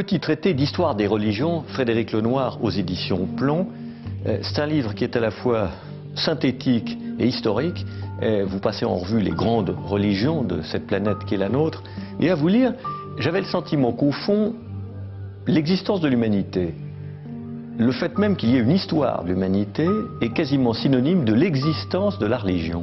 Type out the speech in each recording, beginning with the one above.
petit traité d'histoire des religions, Frédéric Lenoir aux éditions Plomb. C'est un livre qui est à la fois synthétique et historique. Vous passez en revue les grandes religions de cette planète qui est la nôtre. Et à vous lire, j'avais le sentiment qu'au fond, l'existence de l'humanité, le fait même qu'il y ait une histoire de l'humanité, est quasiment synonyme de l'existence de la religion.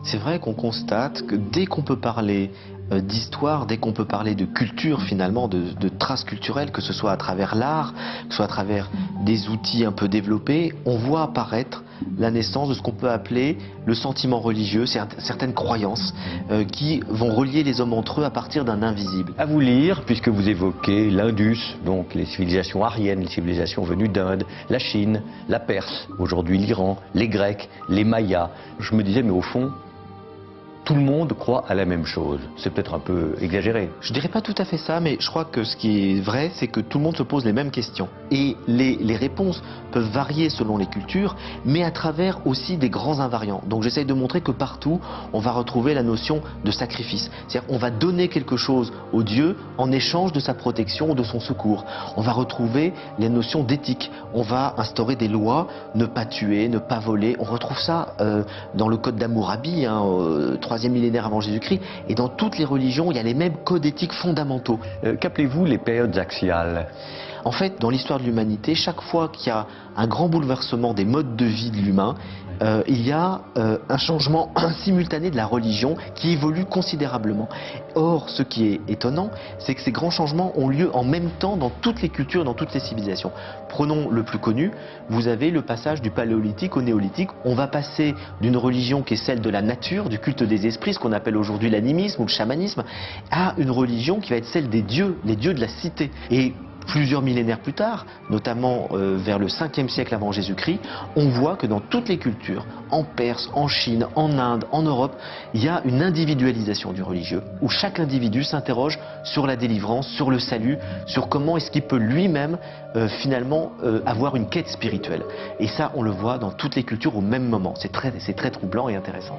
C'est vrai qu'on constate que dès qu'on peut parler d'histoire, dès qu'on peut parler de culture finalement, de traces culturelles, que ce soit à travers l'art, que ce soit à travers des outils un peu développés, on voit apparaître la naissance de ce qu'on peut appeler le sentiment religieux, certaines croyances qui vont relier les hommes entre eux à partir d'un invisible. À vous lire, puisque vous évoquez l'Indus, donc les civilisations aryennes, les civilisations venues d'Inde, la Chine, la Perse, aujourd'hui l'Iran, les Grecs, les Mayas. Je me disais, mais au fond, tout le monde croit à la même chose. C'est peut-être un peu exagéré. Je dirais pas tout à fait ça, mais je crois que ce qui est vrai, c'est que tout le monde se pose les mêmes questions. Et les réponses peuvent varier selon les cultures, mais à travers aussi des grands invariants. Donc j'essaye de montrer que partout, on va retrouver la notion de sacrifice. C'est-à-dire on va donner quelque chose au Dieu en échange de sa protection ou de son secours. On va retrouver les notions d'éthique. On va instaurer des lois, ne pas tuer, ne pas voler. On retrouve ça dans le code d'Hammurabi, troisième millénaire avant Jésus-Christ, et dans toutes les religions, il y a les mêmes codes éthiques fondamentaux. Qu'appelez-vous les périodes axiales? En fait, dans l'histoire de l'humanité, chaque fois qu'il y a un grand bouleversement des modes de vie de l'humain, il y a un changement simultané de la religion qui évolue considérablement. Or, ce qui est étonnant, c'est que ces grands changements ont lieu en même temps dans toutes les cultures, dans toutes les civilisations. Prenons le plus connu, vous avez le passage du paléolithique au néolithique. On va passer d'une religion qui est celle de la nature, du culte des esprits, ce qu'on appelle aujourd'hui l'animisme ou le chamanisme, à une religion qui va être celle des dieux, les dieux de la cité. Et plusieurs millénaires plus tard, notamment vers le 5e siècle avant Jésus-Christ, on voit que dans toutes les cultures, en Perse, en Chine, en Inde, en Europe, il y a une individualisation du religieux, où chaque individu s'interroge sur la délivrance, sur le salut, sur comment est-ce qu'il peut lui-même finalement avoir une quête spirituelle. Et ça, on le voit dans toutes les cultures au même moment. C'est très troublant et intéressant.